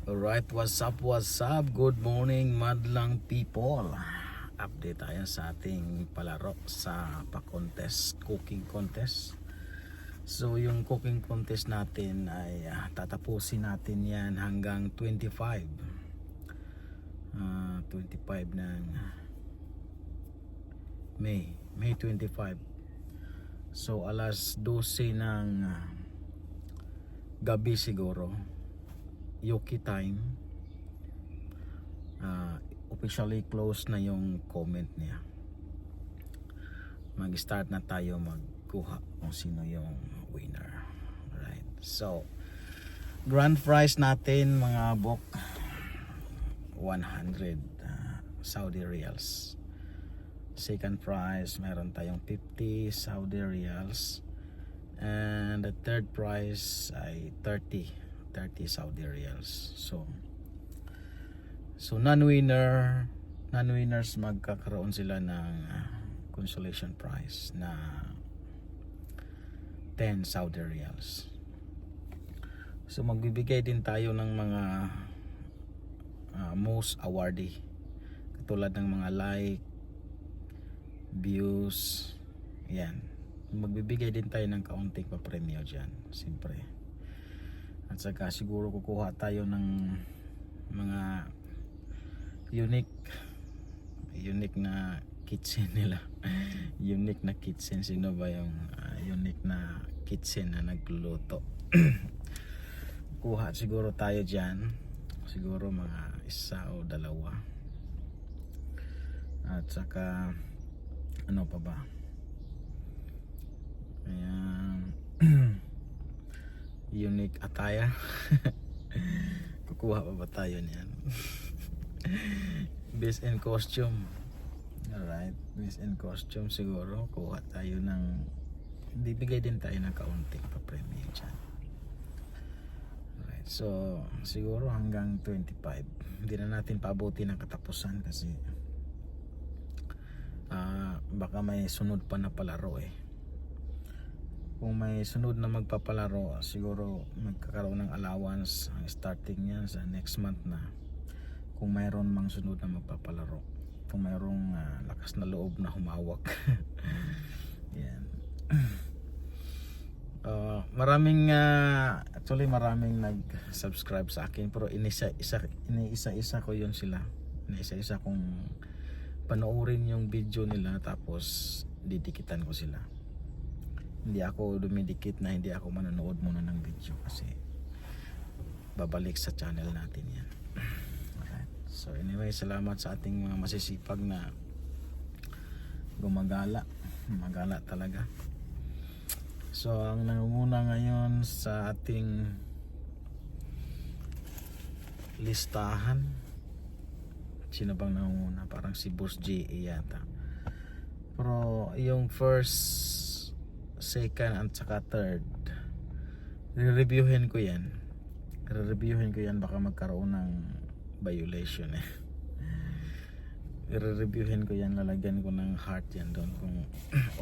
Alright, what's up, what's up? Good morning, madlang people. Update tayo sa ating palaro sa pa-contest, cooking contest. So yung cooking contest natin ay tatapusin natin yan hanggang 25 ng May 25. So alas 12 ng gabi siguro, Yuki time, officially close na yung comment niya. Mag-start na tayo magkuha kung sino yung winner. Right. So grand prize natin mga bok, 100 Saudi Riyals. Second prize meron tayong 50 Saudi Riyals, and the third prize ay 30 Saudi Riyals. So non-winners magkakaroon sila ng consolation prize na 10 Saudi Riyals. So magbibigay din tayo ng mga most awardee, katulad ng mga like, views, yan. Magbibigay din tayo ng kaunting pa-premyo dyan, siyempre. At saka siguro kukuha tayo ng mga unique na kitchen nila. Unique na kitchen. Sino ba yung unique na kitchen na nagluluto? Kuha siguro tayo dyan, siguro mga isa o dalawa. At saka ano pa ba, ayan. Unique attire. Kukuha pa ba tayo niyan? Best in costume. Alright, best in costume siguro. Kuha tayo ng, bibigay din tayo ng kaunting pa-premium dyan. Alright, so siguro hanggang 25. Hindi na natin paabuti ng katapusan kasi baka may sunod pa na palaro eh. Kung may sunod na magpapalaro, siguro magkakaroon ng allowance ang starting niyan sa next month na, kung mayroon mang sunod na magpapalaro, kung mayroong lakas na loob na humawak. Yan. Actually maraming nag-subscribe sa akin, pero iniisa-isa ko yun sila. Iniisa-isa kong panoorin yung video nila, tapos didikitan ko sila. Hindi ako dumidikit na hindi ako manonood muna ng video, kasi babalik sa channel natin yan. Alright. So anyway, salamat sa ating mga masisipag na gumagala talaga. So ang nangunguna ngayon sa ating listahan, sino bang nangunguna? Parang si Boss J.A. yata. Pero yung first, second at saka third, re-reviewin ko yan. Baka magkaroon ng violation eh. Re-reviewin ko yan, lalagyan ko ng heart yan doon kung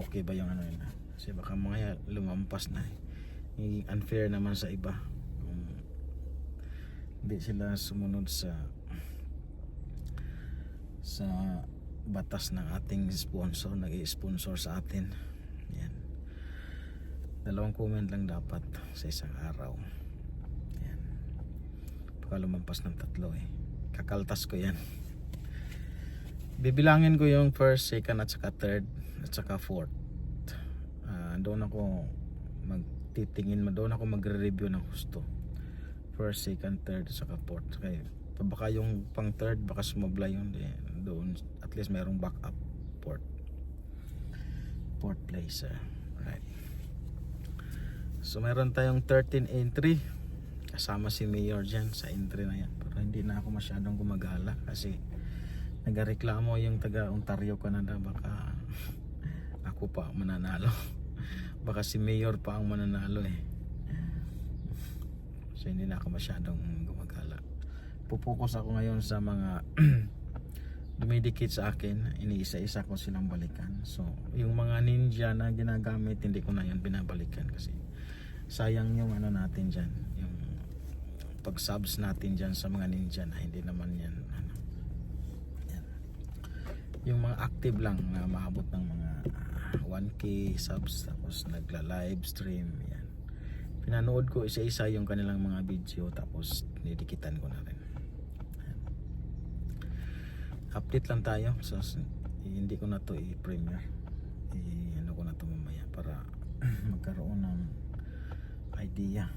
okay ba yung ano yun. Kasi baka mga lumampas na eh. Unfair naman sa iba kung hindi sila sumunod sa batas ng ating sponsor, nag-i-sponsor sa atin. Yan. 2 comment lang dapat sa isang araw. Yan. Baka lumampas ng 3 eh. Kakaltas ko yan. Bibilangin ko yung first, second at saka third at saka fourth. Doon ako magtitingin, doon ako magre-review ng husto. First, second, third at saka fourth. Kaya baka yung pang third baka sumablay yun doon, at least mayroong backup fourth place. Right. So meron tayong 13 entry, kasama si Mayor dyan sa entry na yan. Pero hindi na ako masyadong gumagala kasi nagareklamo yung taga Ontario, Canada, baka ako pa mananalo. Baka si Mayor pa ang mananalo eh. So hindi na ako masyadong gumagala. Pupokus ako ngayon sa mga dumidikit sa akin, iniisa-isa ko silang balikan. So yung mga ninja na ginagamit, hindi ko na yan binabalikan kasi sayang yung ano natin dyan, yung pag subs natin dyan sa mga ninja na hindi naman yan ano, yan. Yung mga active lang na maabot ng mga 1k subs tapos nagla live stream yan, pinanood ko isa-isa yung kanilang mga video tapos nidikitan ko na rin. Yan. Update lang tayo, so hindi ko na to i-premiere, ano ko na to mamaya para magkaroon ng idea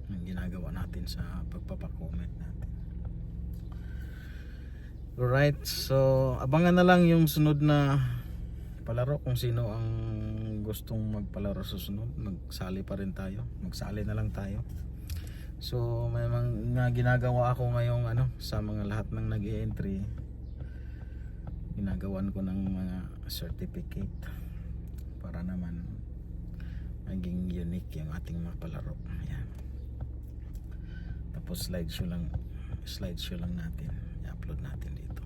ng ginagawa natin sa pagpapacomment natin. Alright, so abangan na lang yung sunod na palaro kung sino ang gustong magpalaro sa sunod. Magsali pa rin tayo, magsali na lang tayo. So may mga ginagawa ako ngayong ano sa mga lahat ng nag-e-entry, ginagawan ko ng mga certificate para naman maging unique yung ating mga palaro. Ayan. Tapos slideshow lang natin i-upload natin dito.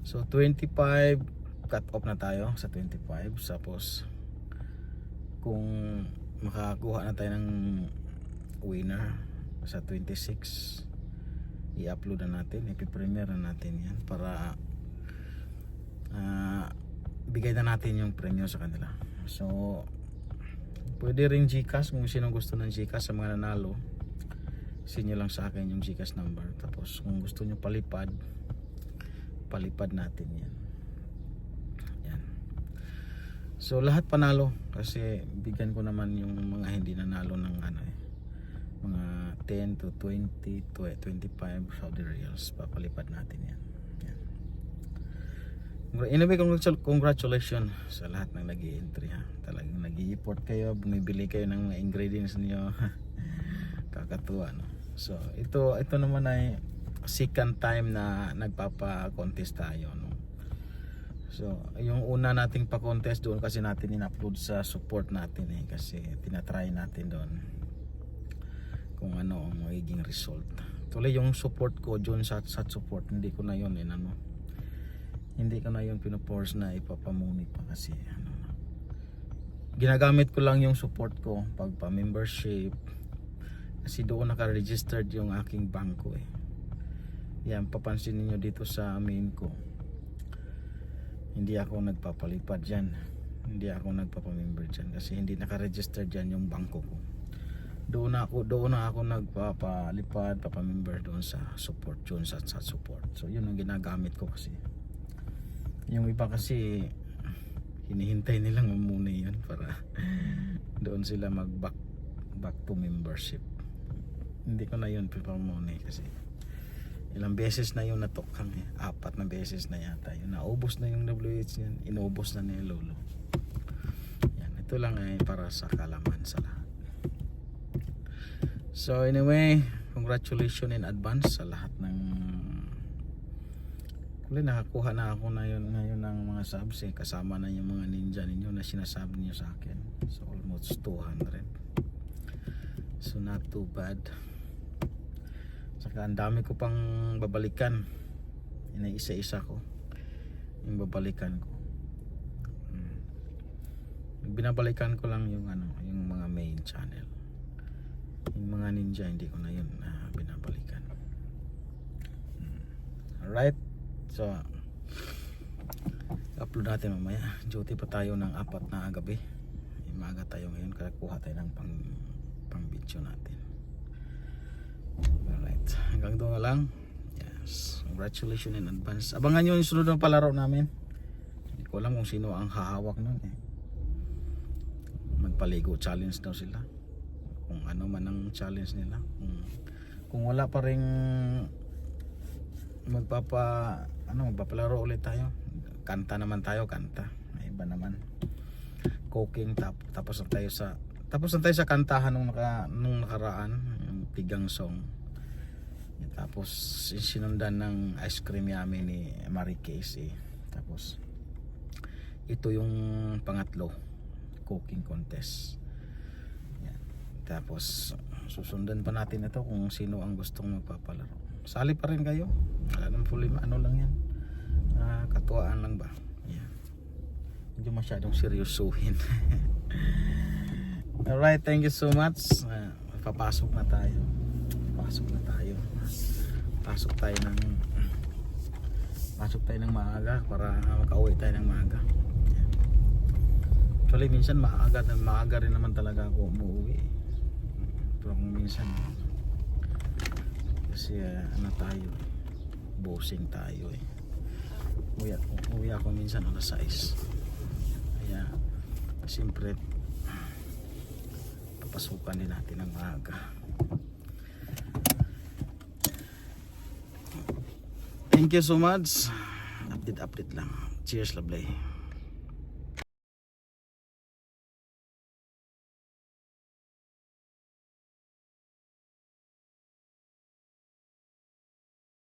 So 25 cut off na tayo sa 25, tapos kung makakuha na tayo ng winner sa 26 i-upload na natin, ipipremiere na natin yan para bigay na natin yung premyo sa kanila. So pwede ring GCash kung sino gusto ng GCash sa mga nanalo, send nyo lang sa akin yung GCash number. Tapos kung gusto nyo palipad natin yan. Yan. So lahat panalo kasi bigyan ko naman yung mga hindi nanalo ng ano mga 10 to 20 to 25 Saudi Riyals, papalipad natin yan. Anyway, congratulations sa lahat ng nag-i-entry ha. Talagang nag-i-import kayo, bumibili kayo ng mga ingredients niyo. Kakatuwa no. So ito naman ay second time na nagpapa-contest tayo no. So yung una nating pa-contest doon kasi natin in-upload sa support natin kasi tinatry natin doon kung ano ang magiging result. Tuloy yung support ko doon sa support, hindi ko na yun hindi ko na yung pinoforce na ipapamuni pa kasi ginagamit ko lang yung support ko pag pa-membership kasi doon naka-registered yung aking bangko yan, papansin niyo dito sa main ko hindi ako nagpapalipad dyan, hindi ako nagpapamember dyan kasi hindi naka-register dyan yung bangko ko. Doon na ako nagpapalipad, papamember doon sa support, yun sa support. So yun ang ginagamit ko kasi yung iba kasi hinihintay nilang muna yun para doon sila mag back to membership. Hindi ko na yun muna kasi ilang beses na yun natokang 4 na beses na yata yun, naubos na yung WH yan, inubos na ni Lolo. Yan, ito lang ay para sa kalaman sa lahat. So anyway, congratulations in advance sa lahat ng nakakuha na ako ngayon ng mga subs kasama na yung mga ninja ninyo na sinasabi niyo sa akin. So almost 200. So not too bad. Saka ang dami ko pang babalikan. Inaisa-isa ko yung babalikan ko. Binabalikan ko lang yung yung mga main channel. Yung mga ninja hindi ko na yun binabalikan. Alright. So upload natin mamaya. Duty pa tayo ng 4 na gabi. Maaga tayo ngayon kaya kuha tayo ng pang video natin. Alright, hanggang doon na lang. Yes, congratulations in advance. Abangan nyo yung sunod ng palaro namin. Hindi ko alam kung sino ang hahawak nun Magpaligo challenge daw sila. Kung ano man ang challenge nila. Kung wala pa ring magpapalaro ulit tayo, kanta naman tayo, may iba naman cooking, tapos na tayo sa kantahan nung nakaraan, yung tigang song, tapos sinundan ng ice cream yummy ni Marie Casey. Tapos ito yung pangatlo, cooking contest. Yan. Tapos susundan pa natin ito kung sino ang gustong magpapalaro. Sali pa rin kayo. Wala nang problema. Ano lang yan. Katuwaan lang ba? Yeah. Hindi masyadong seryosuhin. Alright, thank you so much. papasok na tayo. Pasok tayo ng maaga para makauwi tayo ng maaga. Actually minsan maaga rin naman talaga ako umuwi. Pero kung minsan kasi tayo, bossing tayo eh. Uwi ako minsan alas 6. Kaya siyempre papasukan din natin ng maaga. Thank you so much. Update lang. Cheers, lovely.